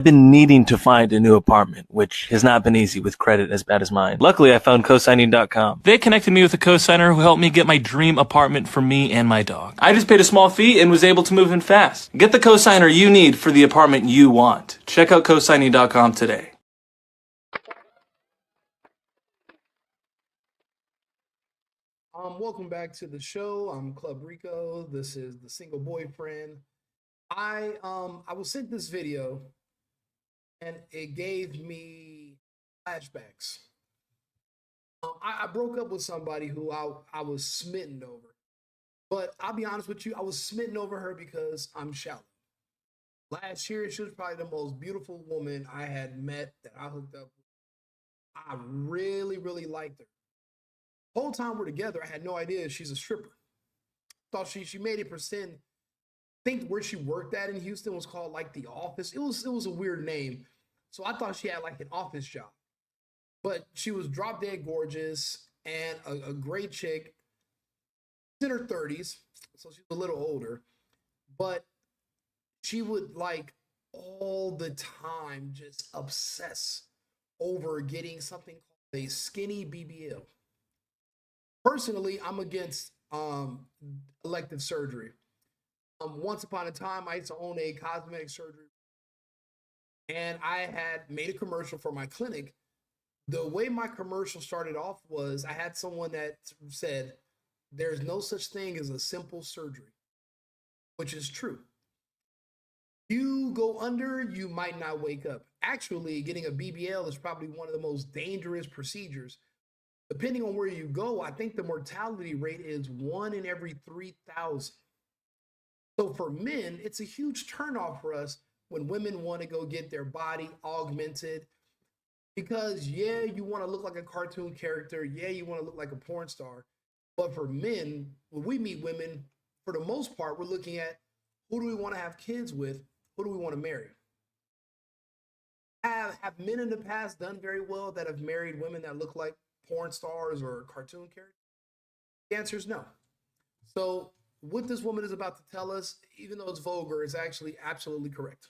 Been needing to find a new apartment, which has not been easy with credit as bad as mine. Luckily, I found cosigning.com. They connected me with a cosigner who helped me get my dream apartment for me and my dog. I just paid a small fee and was able to move in fast. Get the cosigner you need for the apartment you want. Check out cosigning.com today. Welcome back to the show. I'm Club Rico. This is the single boyfriend. I was sent this video and it gave me flashbacks. I broke up with somebody who I was smitten over. But I'll be honest with you, I was smitten over her because I'm shallow. Last year, she was probably the most beautiful woman I had met that I hooked up with. I really, really liked her. The whole time we're together, I had no idea she's a stripper. Thought she made it percent. I think where she worked at in Houston was called like the office. It was a weird name. So I thought she had like an office job. But she was drop dead gorgeous and a great chick. She's in her 30s, so she's a little older. But she would like all the time just obsess over getting something called a skinny BBL. Personally, I'm against elective surgery. Once upon a time, I used to own a cosmetic surgery, and I had made a commercial for my clinic. The way my commercial started off was I had someone that said, "There's no such thing as a simple surgery," which is true. You go under, you might not wake up. Actually, getting a BBL is probably one of the most dangerous procedures. Depending on where you go, I think the mortality rate is 1 in every 3,000. So for men, it's a huge turnoff for us when women want to go get their body augmented. Because, yeah, you want to look like a cartoon character. Yeah, you want to look like a porn star. But for men, when we meet women, for the most part, we're looking at who do we want to have kids with? Who do we want to marry? Have men in the past done very well that have married women that look like porn stars or cartoon characters? The answer is no. So what this woman is about to tell us, even though it's vulgar, is actually absolutely correct.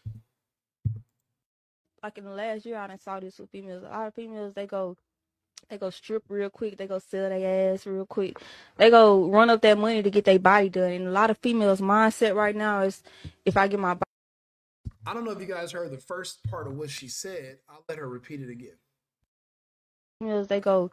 Like in the last year, I done saw this with females. A lot of females, they go strip real quick. They go sell their ass real quick. They go run up that money to get their body done. And a lot of females' mindset right now is, if I get my body. I don't know if you guys heard the first part of what she said. I'll let her repeat it again. Females, they go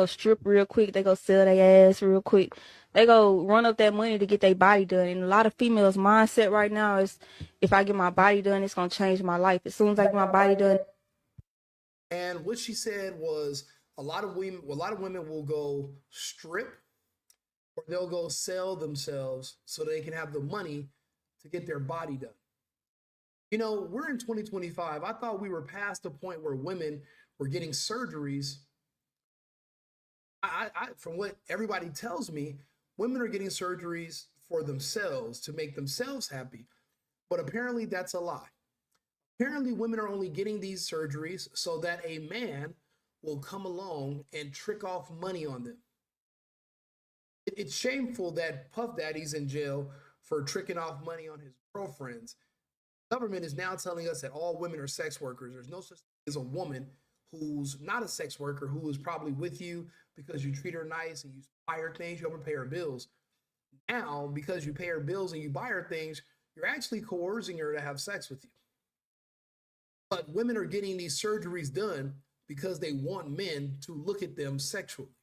strip real quick. They go sell their ass real quick. They go run up that money to get their body done. And a lot of females' mindset right now is, if I get my body done, it's gonna change my life. As soon as I get my body done. And what she said was a lot of women will go strip or they'll go sell themselves so they can have the money to get their body done. You know, we're in 2025. I thought we were past the point where women were getting surgeries. From what everybody tells me, women are getting surgeries for themselves to make themselves happy. But apparently that's a lie. Apparently, women are only getting these surgeries so that a man will come along and trick off money on them. It's shameful that Puff Daddy's in jail for tricking off money on his girlfriends. The government is now telling us that all women are sex workers. There's no such thing as a woman who's not a sex worker who is probably with you because you treat her nice and you buy her things, you overpay her bills. Now, because you pay her bills and you buy her things, you're actually coercing her to have sex with you. But women are getting these surgeries done because they want men to look at them sexually.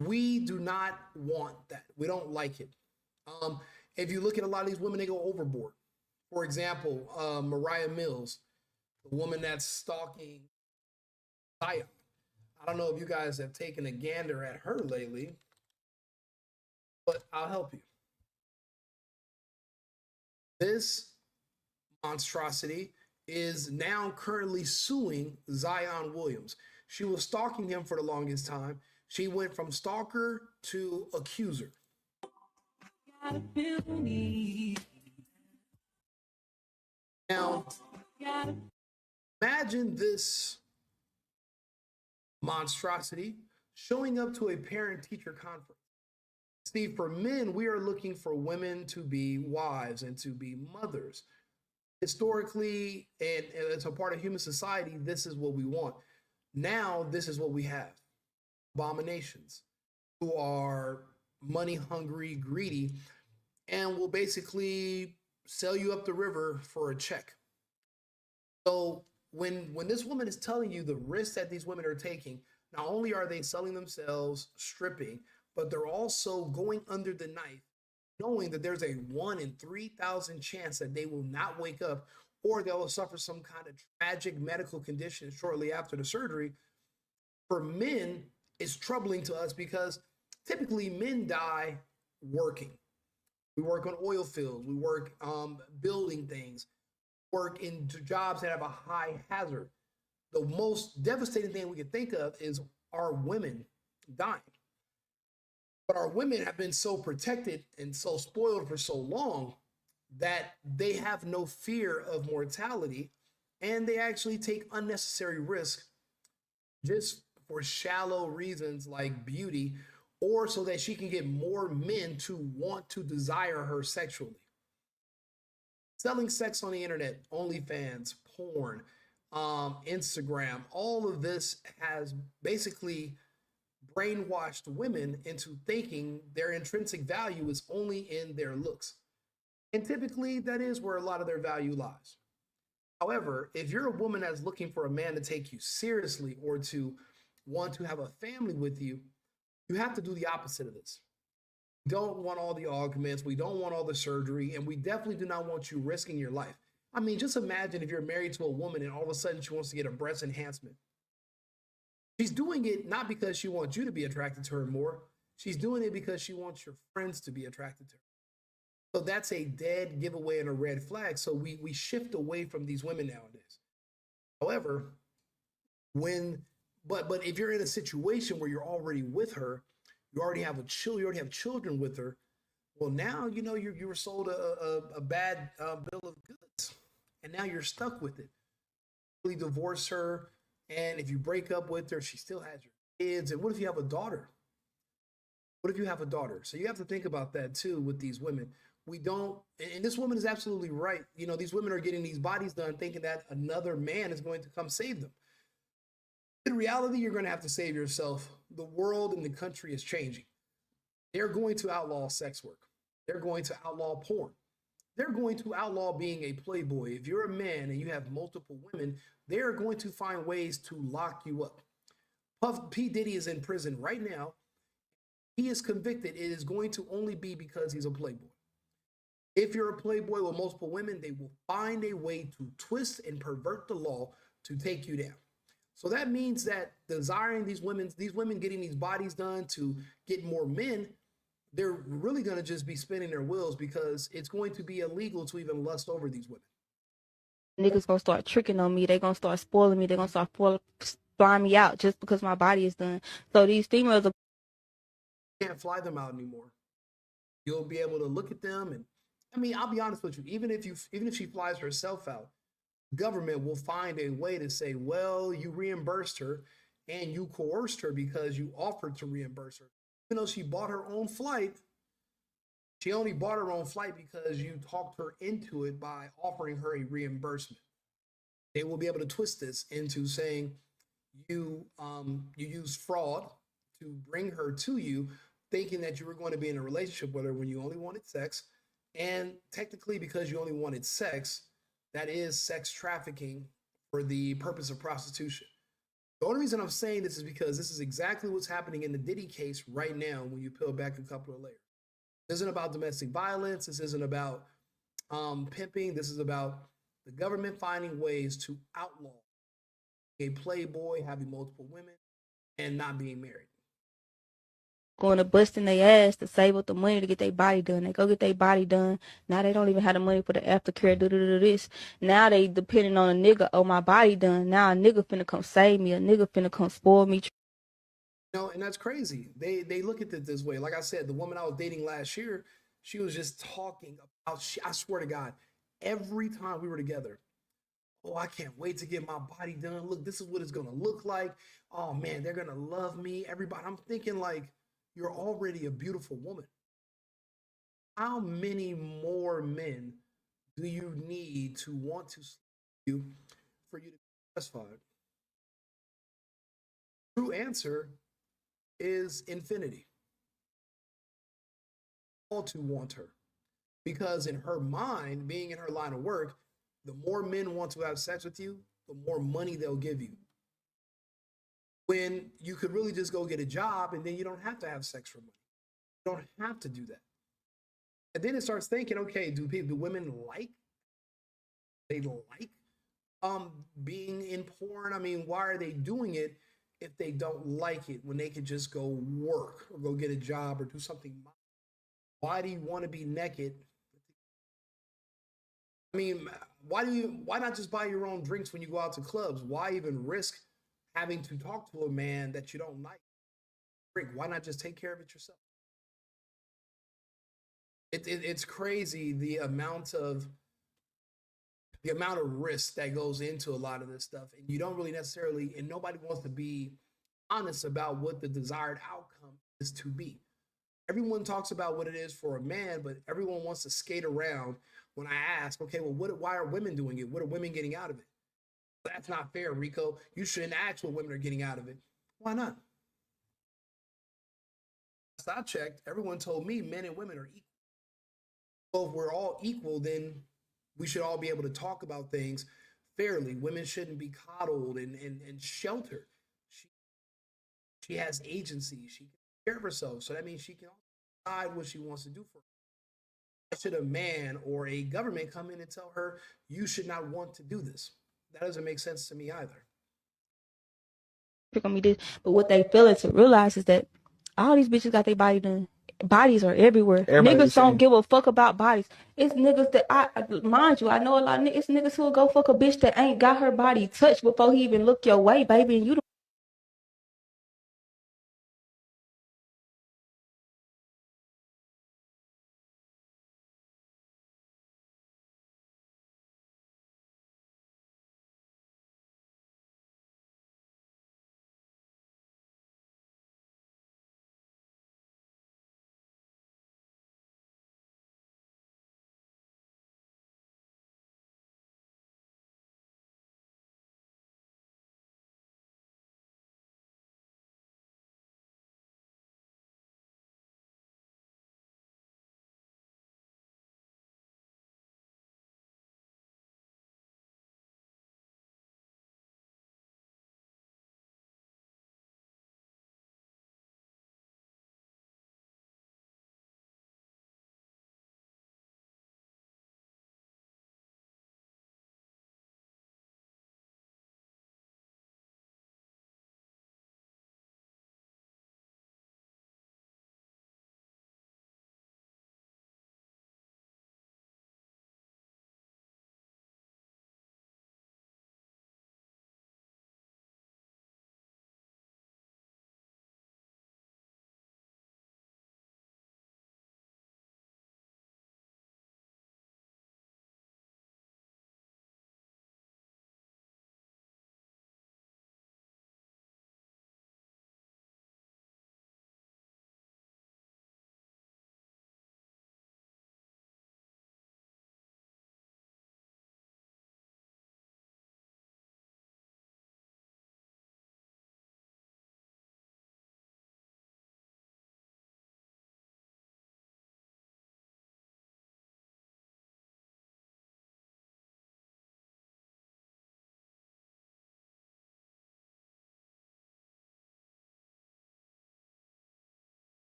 We do not want that. We don't like it. If you look at a lot of these women, they go overboard. For example, Mariah Mills, the woman that's stalking Zion. I don't know if you guys have taken a gander at her lately, but I'll help you. This monstrosity is now currently suing Zion Williams. She was stalking him for the longest time. She went from stalker to accuser. Now, imagine this monstrosity showing up to a parent-teacher conference. Steve, for men, we are looking for women to be wives and to be mothers. historically, and it's a part of human society, this is what we want. Now, this is what we have: abominations who are money hungry, greedy, and will basically sell you up the river for a check. So when this woman is telling you the risks that these women are taking, not only are they selling themselves, stripping, but they're also going under the knife, knowing that there's a 1 in 3,000 chance that they will not wake up, or they'll suffer some kind of tragic medical condition shortly after the surgery. For men, it's troubling to us because typically men die working. We work on oil fields, we work building things, work in jobs that have a high hazard. The most devastating thing we can think of is our women dying. But our women have been so protected and so spoiled for so long that they have no fear of mortality, and they actually take unnecessary risks just for shallow reasons like beauty, or so that she can get more men to want to desire her sexually. Selling sex on the internet, OnlyFans, porn, Instagram, all of this has basically brainwashed women into thinking their intrinsic value is only in their looks. And typically, that is where a lot of their value lies. However, if you're a woman that's looking for a man to take you seriously or to want to have a family with you, you have to do the opposite of this. We don't want all the augments, we don't want all the surgery, and we definitely do not want you risking your life. I mean, just imagine if you're married to a woman and all of a sudden she wants to get a breast enhancement. She's doing it not because she wants you to be attracted to her more. She's doing it because she wants your friends to be attracted to her. So that's a dead giveaway and a red flag. So we shift away from these women nowadays. However, but if you're in a situation where you're already with her, you already have children with her. Well, now you were sold a bad bill of goods, and now you're stuck with it. Really divorce her, and if you break up with her, she still has your kids. And what if you have a daughter? What if you have a daughter? So you have to think about that too with these women. We don't, and this woman is absolutely right. These women are getting these bodies done thinking that another man is going to come save them. In reality, you're going to have to save yourself. The world and the country is changing. They're going to outlaw sex work. They're going to outlaw porn. They're going to outlaw being a playboy. If you're a man and you have multiple women, they're going to find ways to lock you up. P. Diddy is in prison right now. He is convicted. It is going to only be because he's a playboy. If you're a playboy with multiple women, they will find a way to twist and pervert the law to take you down. So that means that desiring these women getting these bodies done to get more men, they're really going to just be spinning their wheels because it's going to be illegal to even lust over these women. Niggas gonna start tricking on me. They gonna start spoiling me. They gonna start flying me out just because my body is done. So these females can't fly them out anymore. You'll be able to look at them, and I mean, I'll be honest with you. Even if she flies herself out, government will find a way to say, well, you reimbursed her and you coerced her because you offered to reimburse her. Even though she bought her own flight, she only bought her own flight because you talked her into it by offering her a reimbursement. They will be able to twist this into saying you used fraud to bring her to you, thinking that you were going to be in a relationship with her when you only wanted sex. And technically, because you only wanted sex, that is sex trafficking for the purpose of prostitution. The only reason I'm saying this is because this is exactly what's happening in the Diddy case right now when you peel back a couple of layers. This isn't about domestic violence. This isn't about pimping. This is about the government finding ways to outlaw a playboy having multiple women and not being married. going to busting their ass to save up the money to get their body done. They go get their body done. Now they don't even have the money for the aftercare. Do this. Now they depending on a nigga. Oh, my body done. Now a nigga finna come save me. A nigga finna come spoil me. And that's crazy. They look at it this way. Like I said, the woman I was dating last year, she was just talking about. I swear to God, every time we were together, oh, I can't wait to get my body done. Look, this is what it's gonna look like. Oh man, they're gonna love me. Everybody. I'm thinking like, you're already a beautiful woman. How many more men do you need to want to sleep with you for you to be satisfied? True answer is infinity. All to want her. Because in her mind, being in her line of work, the more men want to have sex with you, the more money they'll give you. When you could really just go get a job and then you don't have to have sex for money. You don't have to do that. And then it starts thinking, okay, do women like being in porn? I mean, why are they doing it if they don't like it when they could just go work or go get a job or do something? Why do you want to be naked? I mean, why not just buy your own drinks when you go out to clubs? Why even risk having to talk to a man that you don't like? Why not just take care of it yourself? It's crazy the amount of risk that goes into a lot of this stuff, and you don't really necessarily, and nobody wants to be honest about what the desired outcome is to be. Everyone talks about what it is for a man, but everyone wants to skate around. When I ask, okay, well, why are women doing it? What are women getting out of it? That's not fair, Rico. You shouldn't ask what women are getting out of it. Why not? Last I checked, everyone told me men and women are equal. Well, if we're all equal, then we should all be able to talk about things fairly. Women shouldn't be coddled and sheltered. She has agency. She can take care of herself. So that means she can decide what she wants to do for her. Why should a man or a government come in and tell her, you should not want to do this? That doesn't make sense to me either. Pick on me this, but what they failing to realize is that all these bitches got their body done. Bodies are everywhere. Everybody the Niggas don't same. give a fuck about bodies. It's niggas that mind you, I know a lot of niggas. It's niggas who'll go fuck a bitch that ain't got her body touched before he even look your way, baby, and you.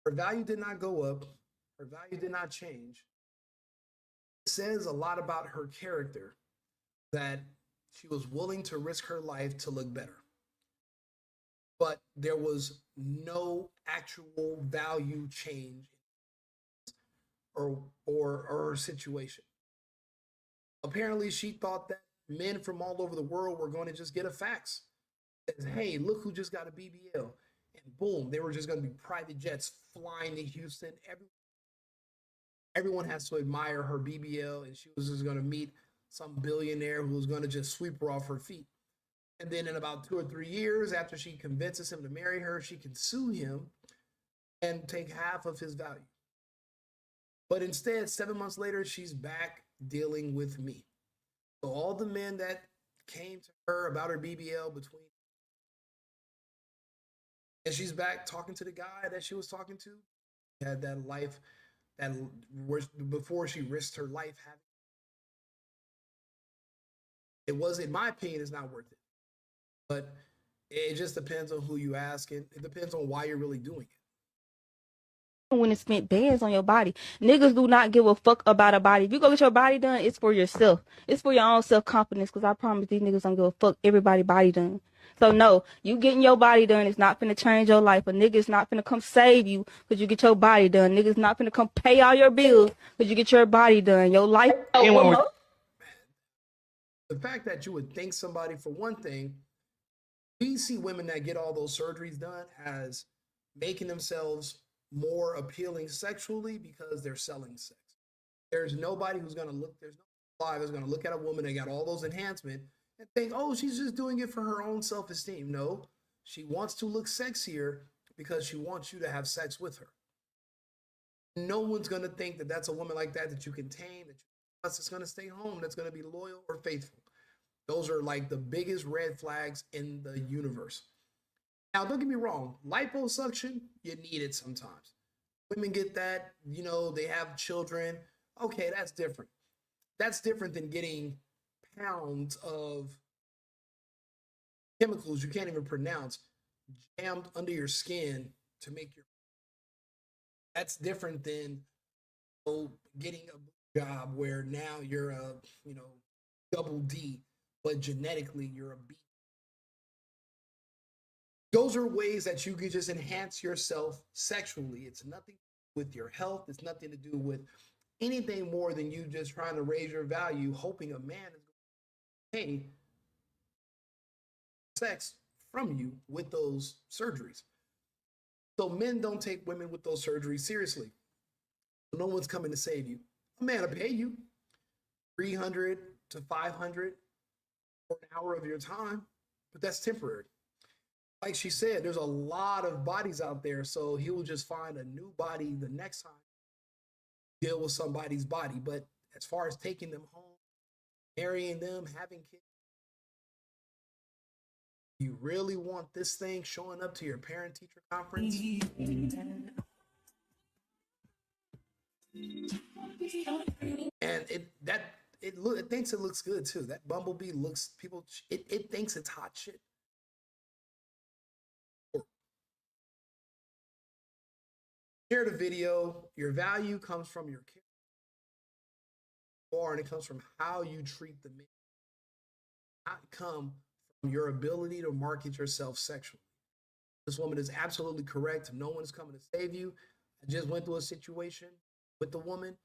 Her value did not go up. Her value did not change. It says a lot about her character that she was willing to risk her life to look better. But there was no actual value change or situation. Apparently, she thought that men from all over the world were going to just get a fax. Hey, look who just got a BBL. And boom, they were just going to be private jets flying to Houston. Everyone has to admire her BBL, and she was just going to meet some billionaire who was going to just sweep her off her feet. And then in about 2 or 3 years, after she convinces him to marry her, she can sue him and take half of his value. But instead, 7 months later, she's back dealing with me. So all the men that came to her about her BBL between, and she's back talking to the guy that she was talking to, had that life that was before she risked her life having. It was, in my opinion, it's not worth it. But it just depends on who you ask, and it depends on why you're really doing it. When it spent bands on your body. Niggas do not give a fuck about a body. If you go get your body done, it's for yourself. It's for your own self-confidence, because I promise these niggas don't give a fuck everybody body done. So no, you getting your body done is not finna change your life. A nigga's not finna come save you because you get your body done. Niggas not finna come pay all your bills because you get your body done. Your life. The fact that you would think somebody, for one thing, we see women that get all those surgeries done as making themselves more appealing sexually because they're selling sex. There's nobody who's going to look, there's no guy who's going to look at a woman that got all those enhancements and think, oh, she's just doing it for her own self-esteem. No, she wants to look sexier because she wants you to have sex with her. No one's going to think that that's a woman like that you can tame, that's going to stay home, that's going to be loyal or faithful. Those are like the biggest red flags in the universe. Now, don't get me wrong, liposuction, you need it sometimes. Women get that, you know, they have children. Okay, that's different. That's different than getting pounds of chemicals you can't even pronounce jammed under your skin to make your. That's different than getting a job where now you're a, you know, double D, but genetically you're a B. Those are ways that you can just enhance yourself sexually. It's nothing with your health. It's nothing to do with anything more than you just trying to raise your value, hoping a man is going to pay sex from you with those surgeries. So men don't take women with those surgeries seriously. No one's coming to save you. A man will pay you $300 to $500 for an hour of your time, but that's temporary. Like she said, there's a lot of bodies out there, so he will just find a new body the next time, deal with somebody's body. But as far as taking them home, marrying them, having kids, you really want this thing showing up to your parent-teacher conference? And it thinks it looks good too. That bumblebee looks, it thinks it's hot shit. Share the video. Your value comes from your character, and it comes from how you treat the men. Not come from your ability to market yourself sexually. This woman is absolutely correct. No one is coming to save you. I just went through a situation with the woman,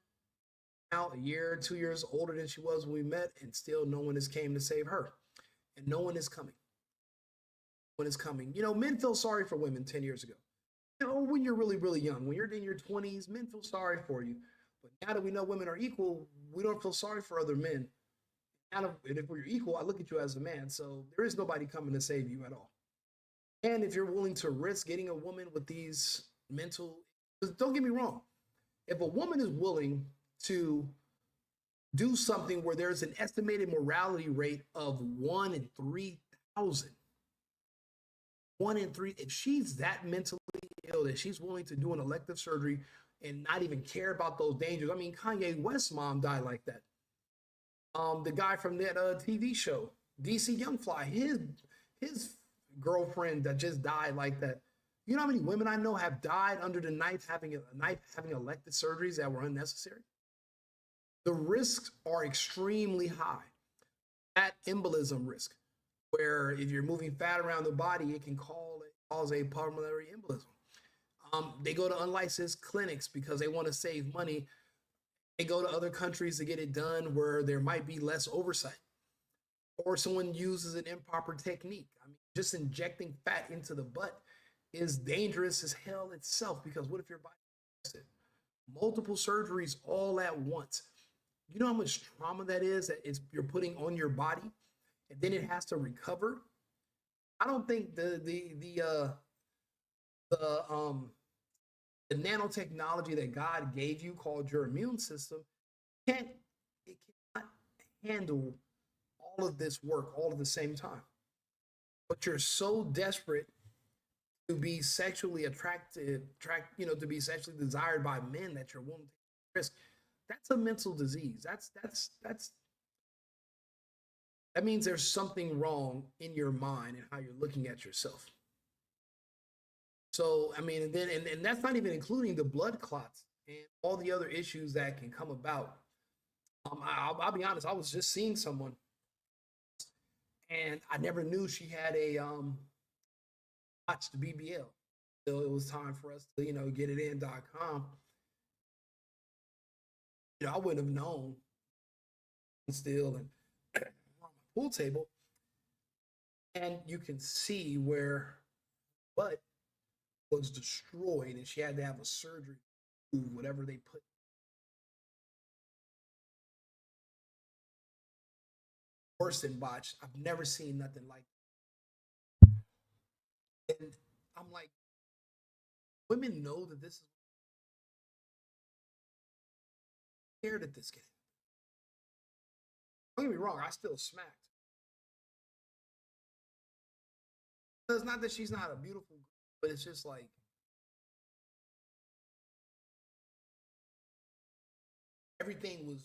now a year, 2 years older than she was when we met, and still no one has came to save her. And no one is coming. No one is coming. You know, men feel sorry for women 10 years ago. You know, when you're really, really young, when you're in your 20s, men feel sorry for you. But now that we know women are equal, we don't feel sorry for other men. And if we're equal, I look at you as a man. So there is nobody coming to save you at all. And if you're willing to risk getting a woman with these mental, don't get me wrong. If a woman is willing to do something where there's an estimated mortality rate of 1 in 3,000, 1 in 3, if she's that mentally ill that she's willing to do an elective surgery and not even care about those dangers. I mean, Kanye West's mom died like that. The guy from that TV show, DC Youngfly, his girlfriend that just died like that. You know how many women I know have died under the knife having elective surgeries that were unnecessary? The risks are extremely high. That embolism risk, where if you're moving fat around the body, it can cause a pulmonary embolism. They go to unlicensed clinics because they want to save money. They go to other countries to get it done where there might be less oversight. or someone uses an improper technique. I mean, just injecting fat into the butt is dangerous as hell itself, because what if your body gets it? Multiple surgeries all at once. You know how much trauma that is that is you're putting on your body, and then it has to recover. I don't think the the nanotechnology that God gave you, called your immune system, can't it cannot handle all of this work all at the same time. But you're so desperate to be sexually to be sexually desired by men that you're willing to take risk. That's a mental disease. That means there's something wrong in your mind and how you're looking at yourself. So I mean, and then and that's not even including the blood clots and all the other issues that can come about. I'll be honest. I was just seeing someone, and I never knew she had a watched the BBL. So it was time for us to get it in.com. I wouldn't have known still and on my pool table, and you can see where butt was destroyed, and she had to have a surgery to move whatever they put. Worse than botched. I've never seen nothing like it. And I'm like, women know that this is scared at this game. Don't get me wrong, I still smacked. It's not that she's not a beautiful girl, but it's just like everything was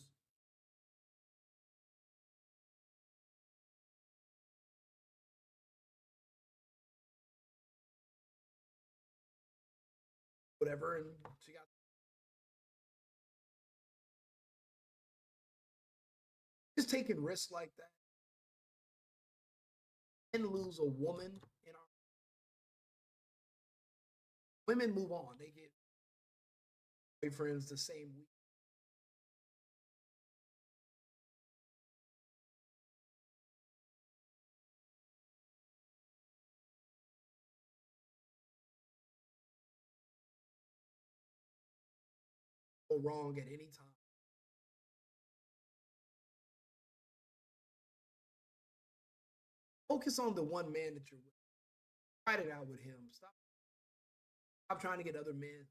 whatever, and she got just taking risks like that and lose a woman in our women move on. They get boyfriends the same week. Go wrong at any time. Focus on the one man that you're with. Fight it out with him. Stop trying to get other men.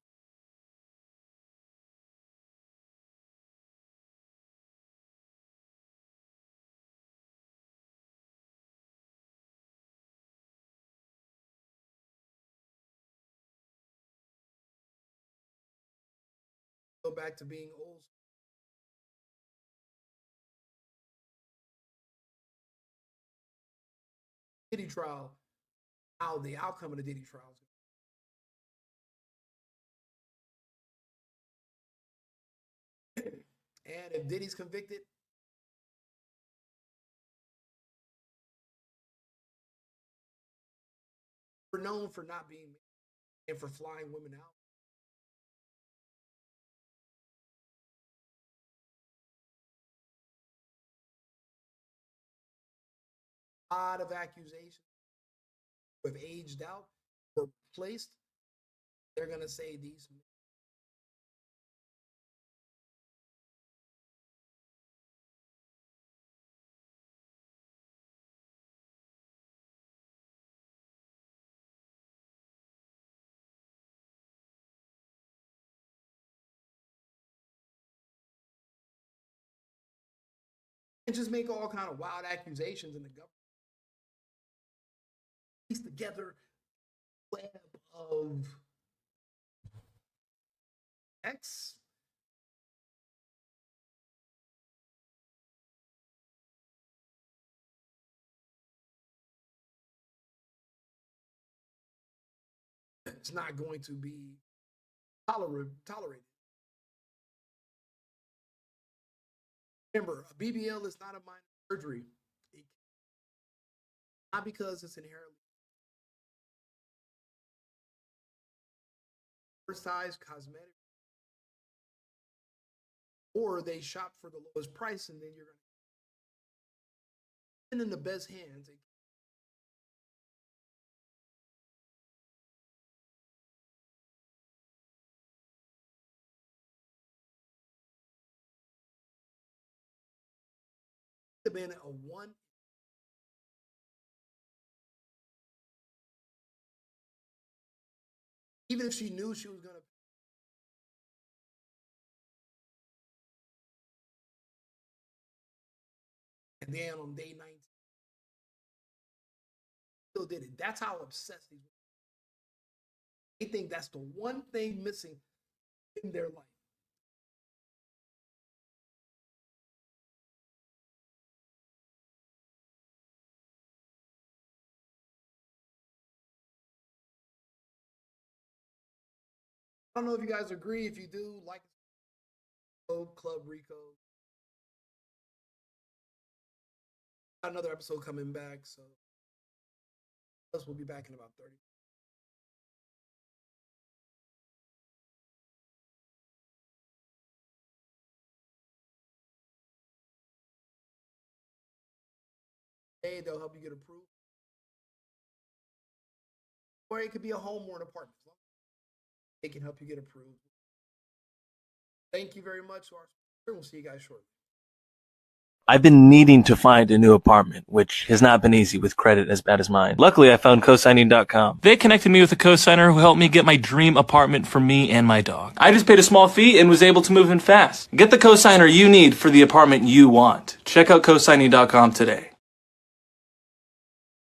Go back to being old. Diddy trial. How the outcome of the Diddy trial is. And if Diddy's convicted, we're known for not being and for flying women out. A lot of accusations have aged out or placed. They're gonna say these. And just make all kind of wild accusations, in the government piece together web of X. It's not going to be tolerated. Remember, a BBL is not a minor surgery. Not because it's inherently size cosmetic, or they shop for the lowest price, and then you're going to been in the best hands. Have been a one. Even if she knew she was gonna. And then on day 19, still did it. That's how obsessed these. They think that's the one thing missing in their life. I don't know if you guys agree. If you do, like Club Rico. Another episode coming back, so us will be back in about 30. Hey, they'll help you get approved. Or it could be a home or an apartment. They can help you get approved. Thank you very much. We'll see you guys shortly. I've been needing to find a new apartment, which has not been easy with credit as bad as mine. Luckily, I found cosigning.com. They connected me with a cosigner who helped me get my dream apartment for me and my dog. I just paid a small fee and was able to move in fast. Get the cosigner you need for the apartment you want. Check out cosigning.com today.